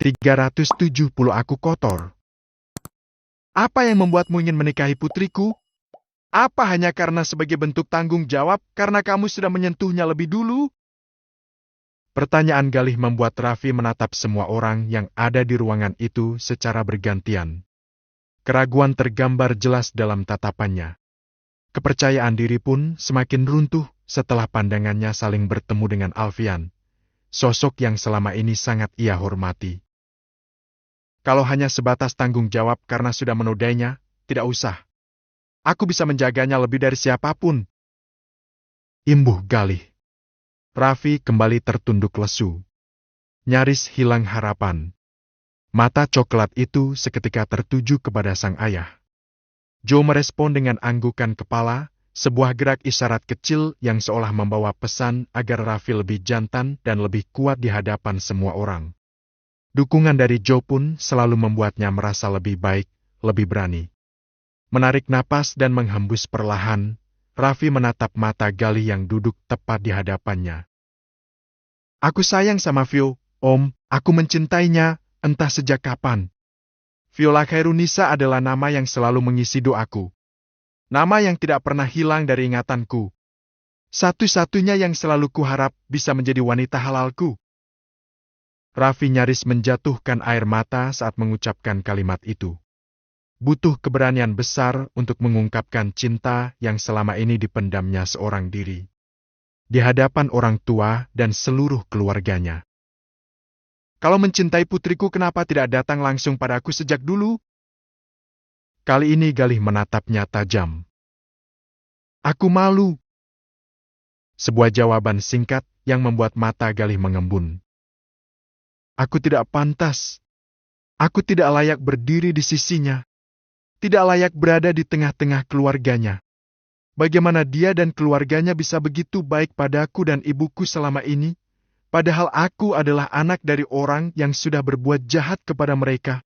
370 aku kotor. Apa yang membuatmu ingin menikahi putriku? Apa hanya karena sebagai bentuk tanggung jawab karena kamu sudah menyentuhnya lebih dulu? Pertanyaan Galih membuat Raffi menatap semua orang yang ada di ruangan itu secara bergantian. Keraguan tergambar jelas dalam tatapannya. Kepercayaan diri pun semakin runtuh setelah pandangannya saling bertemu dengan Alfian, sosok yang selama ini sangat ia hormati. Kalau hanya sebatas tanggung jawab karena sudah menodainya, tidak usah. Aku bisa menjaganya lebih dari siapapun. Imbuh Galih. Raffi kembali tertunduk lesu. Nyaris hilang harapan. Mata coklat itu seketika tertuju kepada sang ayah. Joe merespon dengan anggukan kepala, sebuah gerak isyarat kecil yang seolah membawa pesan agar Raffi lebih jantan dan lebih kuat di hadapan semua orang. Dukungan dari Joe pun selalu membuatnya merasa lebih baik, lebih berani. Menarik napas dan menghembus perlahan, Raffi menatap mata Galih yang duduk tepat di hadapannya. Aku sayang sama Vio, Om, aku mencintainya, entah sejak kapan. Viola Khairunisa adalah nama yang selalu mengisi doaku. Nama yang tidak pernah hilang dari ingatanku. Satu-satunya yang selalu kuharap bisa menjadi wanita halalku. Raffi nyaris menjatuhkan air mata saat mengucapkan kalimat itu. Butuh keberanian besar untuk mengungkapkan cinta yang selama ini dipendamnya seorang diri. Di hadapan orang tua dan seluruh keluarganya. Kalau mencintai putriku kenapa tidak datang langsung padaku sejak dulu? Kali ini Galih menatapnya tajam. Aku malu. Sebuah jawaban singkat yang membuat mata Galih mengembun. Aku tidak pantas. Aku tidak layak berdiri di sisinya. Tidak layak berada di tengah-tengah keluarganya. Bagaimana dia dan keluarganya bisa begitu baik padaku dan ibuku selama ini? Padahal aku adalah anak dari orang yang sudah berbuat jahat kepada mereka.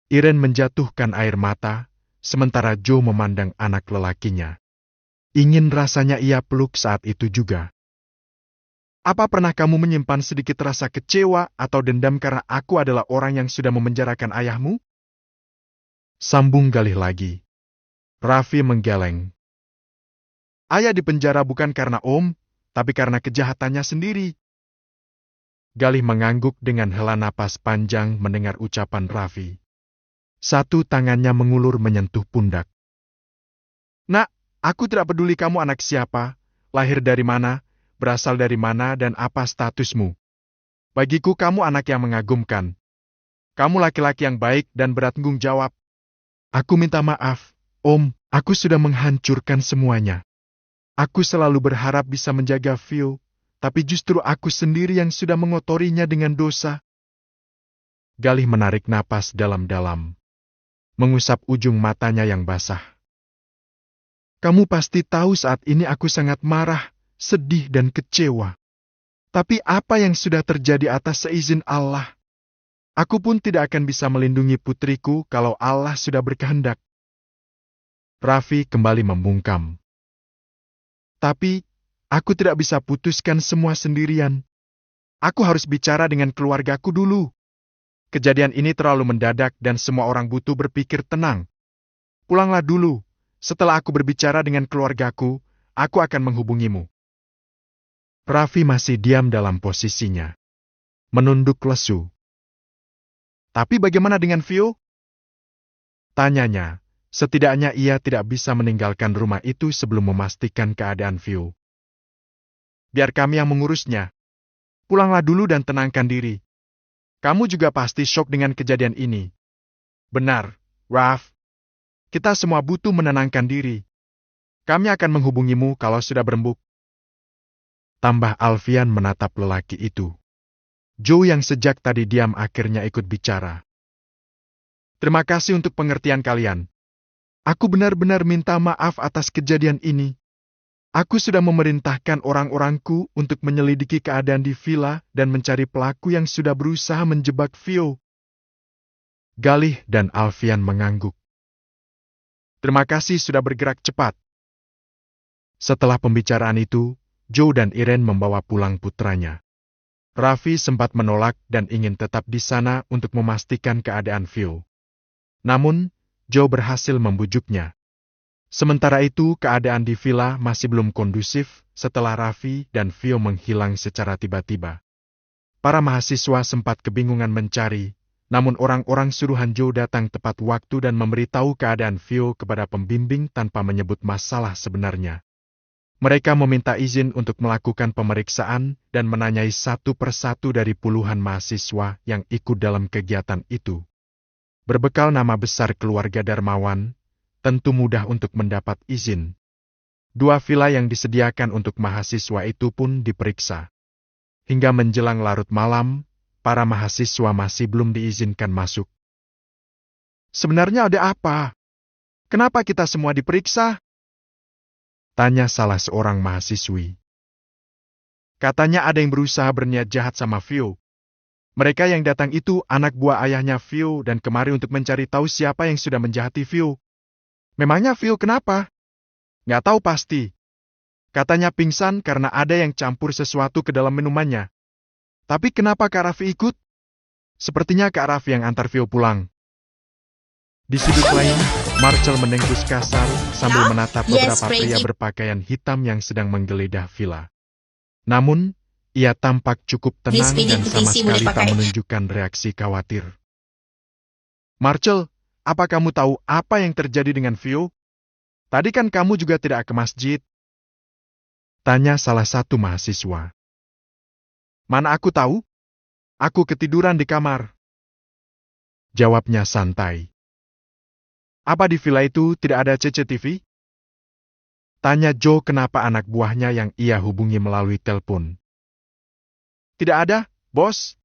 Iren menjatuhkan air mata, sementara Joe memandang anak lelakinya. Ingin rasanya ia peluk saat itu juga. Apa pernah kamu menyimpan sedikit rasa kecewa atau dendam karena aku adalah orang yang sudah memenjarakan ayahmu? Sambung Galih lagi. Raffi menggeleng. Ayah dipenjara bukan karena Om, tapi karena kejahatannya sendiri. Galih mengangguk dengan hela napas panjang mendengar ucapan Raffi. Satu tangannya mengulur menyentuh pundak. Nak, aku tidak peduli kamu anak siapa, lahir dari mana, berasal dari mana dan apa statusmu. Bagiku kamu anak yang mengagumkan. Kamu laki-laki yang baik dan bertanggung jawab. Aku minta maaf, Om, aku sudah menghancurkan semuanya. Aku selalu berharap bisa menjaga Vio, tapi justru aku sendiri yang sudah mengotorinya dengan dosa. Galih menarik napas dalam-dalam, mengusap ujung matanya yang basah. Kamu pasti tahu saat ini aku sangat marah, sedih dan kecewa. Tapi apa yang sudah terjadi atas seizin Allah? Aku pun tidak akan bisa melindungi putriku kalau Allah sudah berkehendak. Raffi kembali membungkam. Tapi, aku tidak bisa putuskan semua sendirian. Aku harus bicara dengan keluargaku dulu. Kejadian ini terlalu mendadak dan semua orang butuh berpikir tenang. Pulanglah dulu. Setelah aku berbicara dengan keluargaku, aku akan menghubungimu. Raffi masih diam dalam posisinya. Menunduk lesu. Tapi bagaimana dengan Vio? Tanyanya. Setidaknya ia tidak bisa meninggalkan rumah itu sebelum memastikan keadaan Vio. Biar kami yang mengurusnya. Pulanglah dulu dan tenangkan diri. Kamu juga pasti syok dengan kejadian ini. Benar, Raf. Kita semua butuh menenangkan diri. Kami akan menghubungimu kalau sudah berembuk. Tambah Alfian menatap lelaki itu. Joe yang sejak tadi diam akhirnya ikut bicara. Terima kasih untuk pengertian kalian. Aku benar-benar minta maaf atas kejadian ini. Aku sudah memerintahkan orang-orangku untuk menyelidiki keadaan di villa dan mencari pelaku yang sudah berusaha menjebak Vio. Galih dan Alfian mengangguk. Terima kasih sudah bergerak cepat. Setelah pembicaraan itu, Joe dan Iren membawa pulang putranya. Raffi sempat menolak dan ingin tetap di sana untuk memastikan keadaan Vio. Namun, Joe berhasil membujuknya. Sementara itu, keadaan di villa masih belum kondusif setelah Raffi dan Vio menghilang secara tiba-tiba. Para mahasiswa sempat kebingungan mencari, namun orang-orang suruhan Joe datang tepat waktu dan memberitahu keadaan Vio kepada pembimbing tanpa menyebut masalah sebenarnya. Mereka meminta izin untuk melakukan pemeriksaan dan menanyai satu persatu dari puluhan mahasiswa yang ikut dalam kegiatan itu. Berbekal nama besar keluarga Darmawan, tentu mudah untuk mendapat izin. 2 villa yang disediakan untuk mahasiswa itu pun diperiksa. Hingga menjelang larut malam, para mahasiswa masih belum diizinkan masuk. Sebenarnya ada apa? Kenapa kita semua diperiksa? Tanya salah seorang mahasiswi. Katanya ada yang berusaha berniat jahat sama Vio. Mereka yang datang itu anak buah ayahnya Vio dan kemari untuk mencari tahu siapa yang sudah menjahati Vio. Memangnya Vio kenapa? Nggak tahu pasti. Katanya pingsan karena ada yang campur sesuatu ke dalam minumannya. Tapi kenapa Kak Raffi ikut? Sepertinya Kak Raffi yang antar Vio pulang. Di sudut lain, Marcel menenggus kasar sambil menatap beberapa pria berpakaian hitam yang sedang menggeledah villa. Namun, ia tampak cukup tenang dan sama sekali tak menunjukkan reaksi khawatir. Marcel, apa kamu tahu apa yang terjadi dengan Vio? Tadi kan kamu juga tidak ke masjid. Tanya salah satu mahasiswa. Mana aku tahu? Aku ketiduran di kamar. Jawabnya santai. Apa di villa itu tidak ada CCTV? Tanya Joe kenapa anak buahnya yang ia hubungi melalui telepon. Tidak ada, bos.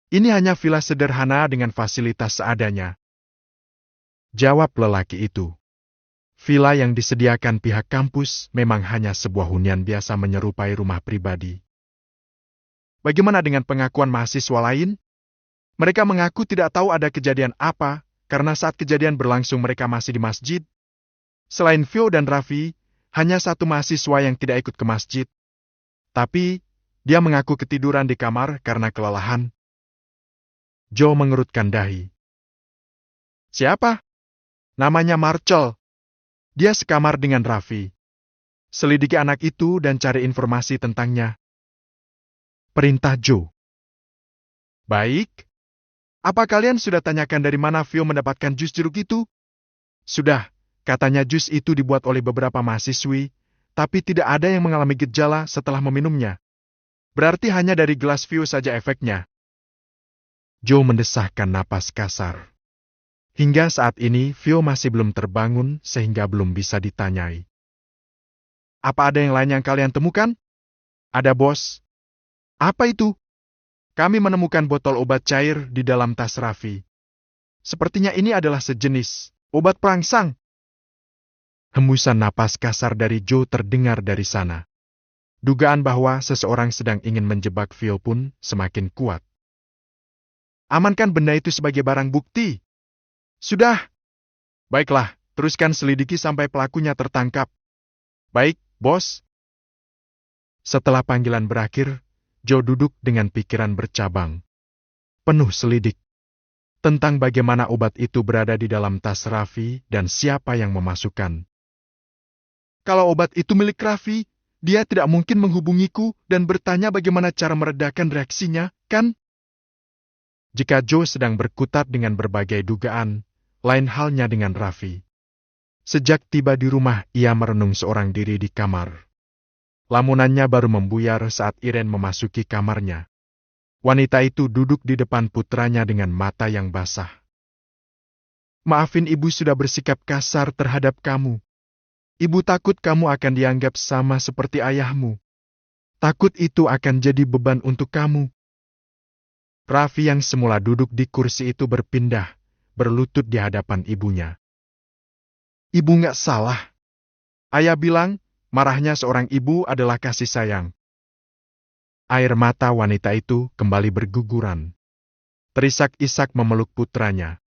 Ini hanya villa sederhana dengan fasilitas seadanya. Jawab lelaki itu. Villa yang disediakan pihak kampus memang hanya sebuah hunian biasa menyerupai rumah pribadi. Bagaimana dengan pengakuan mahasiswa lain? Mereka mengaku tidak tahu ada kejadian apa, karena saat kejadian berlangsung mereka masih di masjid. Selain Vio dan Raffi, hanya satu mahasiswa yang tidak ikut ke masjid. Tapi, dia mengaku ketiduran di kamar karena kelelahan. Joe mengerutkan dahi. Siapa? Namanya Marcel. Dia sekamar dengan Raffi. Selidiki anak itu dan cari informasi tentangnya. Perintah Joe. Baik. Apa kalian sudah tanyakan dari mana Vio mendapatkan jus jeruk itu? Sudah, katanya jus itu dibuat oleh beberapa mahasiswi, tapi tidak ada yang mengalami gejala setelah meminumnya. Berarti hanya dari gelas Vio saja efeknya. Joe mendesahkan napas kasar. Hingga saat ini Vio masih belum terbangun sehingga belum bisa ditanyai. Apa ada yang lain yang kalian temukan? Ada, bos. Apa itu? Kami menemukan botol obat cair di dalam tas Raffi. Sepertinya ini adalah sejenis obat perangsang. Hembusan napas kasar dari Joe terdengar dari sana. Dugaan bahwa seseorang sedang ingin menjebak Vio pun semakin kuat. Amankan benda itu sebagai barang bukti. Sudah. Baiklah, teruskan selidiki sampai pelakunya tertangkap. Baik, bos. Setelah panggilan berakhir, Joe duduk dengan pikiran bercabang. Penuh selidik. Tentang bagaimana obat itu berada di dalam tas Raffi dan siapa yang memasukkan. Kalau obat itu milik Raffi, dia tidak mungkin menghubungiku dan bertanya bagaimana cara meredakan reaksinya, kan? Jika Joe sedang berkutat dengan berbagai dugaan, lain halnya dengan Raffi. Sejak tiba di rumah, ia merenung seorang diri di kamar. Lamunannya baru membuyar saat Irene memasuki kamarnya. Wanita itu duduk di depan putranya dengan mata yang basah. Maafin ibu sudah bersikap kasar terhadap kamu. Ibu takut kamu akan dianggap sama seperti ayahmu. Takut itu akan jadi beban untuk kamu. Raffi yang semula duduk di kursi itu berpindah, berlutut di hadapan ibunya. Ibu nggak salah. Ayah bilang, marahnya seorang ibu adalah kasih sayang. Air mata wanita itu kembali berguguran. Terisak-isak memeluk putranya.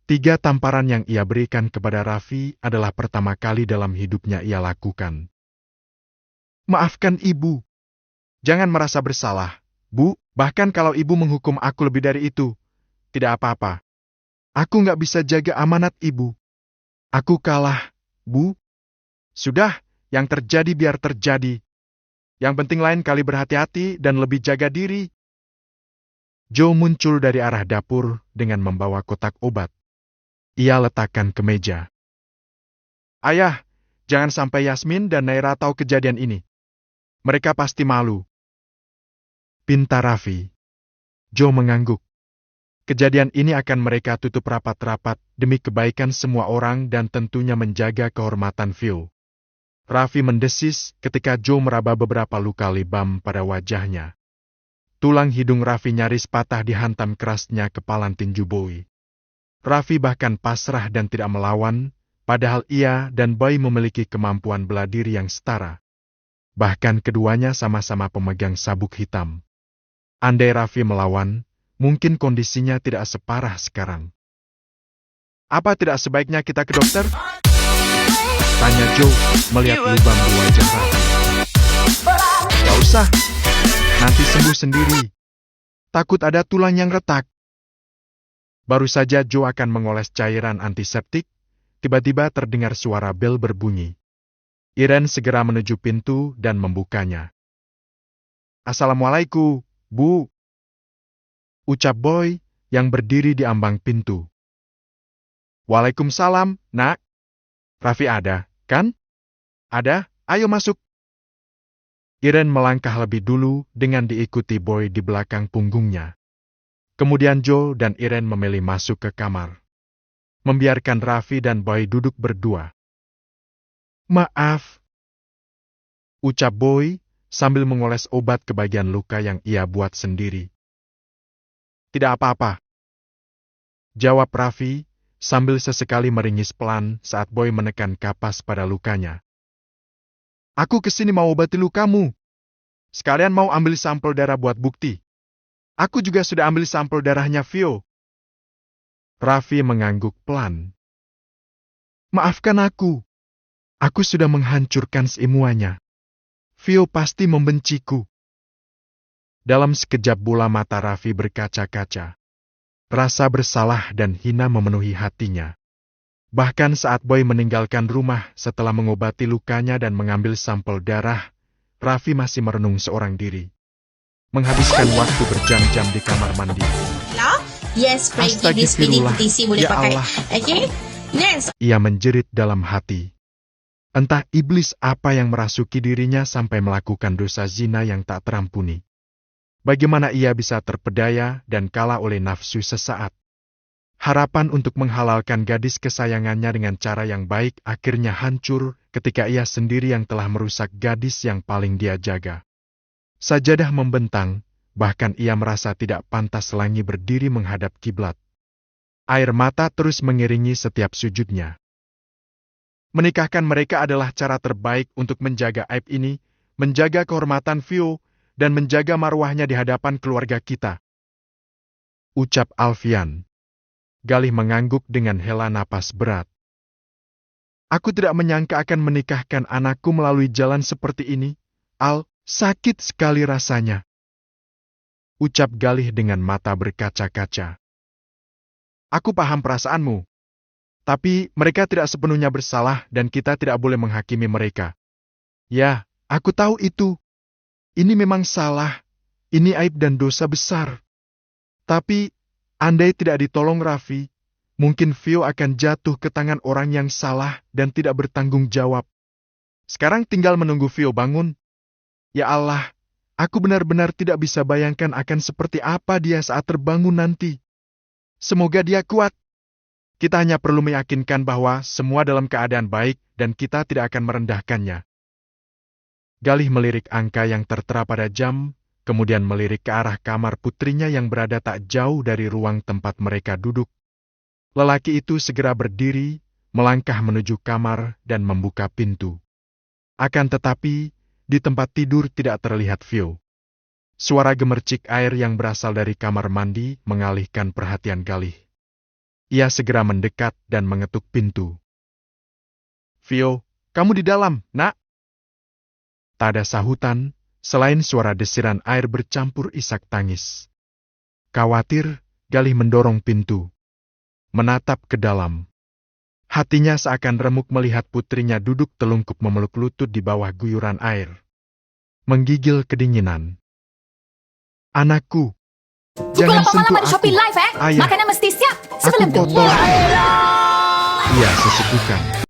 3 tamparan yang ia berikan kepada Raffi adalah pertama kali dalam hidupnya ia lakukan. Maafkan ibu. Jangan merasa bersalah, Bu. Bahkan kalau ibu menghukum aku lebih dari itu, tidak apa-apa. Aku nggak bisa jaga amanat ibu. Aku kalah, Bu. Sudah, yang terjadi biar terjadi. Yang penting lain kali berhati-hati dan lebih jaga diri. Joe muncul dari arah dapur dengan membawa kotak obat. Ia letakkan ke meja. Ayah, jangan sampai Yasmin dan Naira tahu kejadian ini. Mereka pasti malu. Pinta Raffi. Joe mengangguk. Kejadian ini akan mereka tutup rapat-rapat demi kebaikan semua orang dan tentunya menjaga kehormatan Phil. Raffi mendesis ketika Joe meraba beberapa luka lebam pada wajahnya. Tulang hidung Raffi nyaris patah dihantam kerasnya kepalan tinju Boy. Raffi bahkan pasrah dan tidak melawan, padahal ia dan Boy memiliki kemampuan bela diri yang setara. Bahkan keduanya sama-sama pemegang sabuk hitam. Andai Raffi melawan, mungkin kondisinya tidak separah sekarang. Apa tidak sebaiknya kita ke dokter? Tanya Joe melihat lubang di wajah Raffi. Gak usah, nanti sembuh sendiri. Takut ada tulang yang retak. Baru saja Joe akan mengoles cairan antiseptik, tiba-tiba terdengar suara bel berbunyi. Irene segera menuju pintu dan membukanya. Assalamualaikum, Bu. Ucap Boy yang berdiri di ambang pintu. Waalaikumsalam, Nak. Raffi ada, kan? Ada, ayo masuk. Irene melangkah lebih dulu dengan diikuti Boy di belakang punggungnya. Kemudian Joe dan Irene memilih masuk ke kamar. Membiarkan Raffi dan Boy duduk berdua. Maaf. Ucap Boy sambil mengoles obat ke bagian luka yang ia buat sendiri. Tidak apa-apa. Jawab Raffi sambil sesekali meringis pelan saat Boy menekan kapas pada lukanya. Aku kesini mau obati lukamu. Sekalian mau ambil sampel darah buat bukti. Aku juga sudah ambil sampel darahnya Vio. Raffi mengangguk pelan. Maafkan aku. Aku sudah menghancurkan semuanya. Vio pasti membenciku. Dalam sekejap bola mata Raffi berkaca-kaca. Rasa bersalah dan hina memenuhi hatinya. Bahkan saat Boy meninggalkan rumah setelah mengobati lukanya dan mengambil sampel darah, Raffi masih merenung seorang diri. Menghabiskan waktu berjam-jam di kamar mandi. Yes, Frankie, this pilih Astagfirullah, TC boleh ya pakai. Allah. Okay? Next. Ia menjerit dalam hati. Entah iblis apa yang merasuki dirinya sampai melakukan dosa zina yang tak terampuni. Bagaimana ia bisa terpedaya dan kalah oleh nafsu sesaat? Harapan untuk menghalalkan gadis kesayangannya dengan cara yang baik akhirnya hancur ketika ia sendiri yang telah merusak gadis yang paling dia jaga. Sajadah membentang, bahkan ia merasa tidak pantas lagi berdiri menghadap kiblat. Air mata terus mengiringi setiap sujudnya. Menikahkan mereka adalah cara terbaik untuk menjaga aib ini, menjaga kehormatan Vio, dan menjaga marwahnya di hadapan keluarga kita. Ucap Alfian. Galih mengangguk dengan hela napas berat. Aku tidak menyangka akan menikahkan anakku melalui jalan seperti ini, Al, sakit sekali rasanya. Ucap Galih dengan mata berkaca-kaca. Aku paham perasaanmu. Tapi mereka tidak sepenuhnya bersalah dan kita tidak boleh menghakimi mereka. Ya, aku tahu itu. Ini memang salah. Ini aib dan dosa besar. Tapi, andai tidak ditolong Raffi, mungkin Vio akan jatuh ke tangan orang yang salah dan tidak bertanggung jawab. Sekarang tinggal menunggu Vio bangun. Ya Allah, aku benar-benar tidak bisa bayangkan akan seperti apa dia saat terbangun nanti. Semoga dia kuat. Kita hanya perlu meyakinkan bahwa semua dalam keadaan baik dan kita tidak akan merendahkannya. Galih melirik angka yang tertera pada jam, kemudian melirik ke arah kamar putrinya yang berada tak jauh dari ruang tempat mereka duduk. Lelaki itu segera berdiri, melangkah menuju kamar dan membuka pintu. Akan tetapi, di tempat tidur tidak terlihat Vio. Suara gemercik air yang berasal dari kamar mandi mengalihkan perhatian Galih. Ia segera mendekat dan mengetuk pintu. Vio, kamu di dalam, Nak? Tak ada sahutan, Selain suara desiran air bercampur isak tangis. Khawatir, Galih mendorong pintu. Menatap ke dalam. Hatinya seakan remuk melihat putrinya duduk telungkup memeluk lutut di bawah guyuran air. Menggigil kedinginan. Anakku, jangan sentuh lama-lama di aku. Shopee Live Ayah, Makanan mesti siap aku sebelum tu. kotor. Ia sesegukan.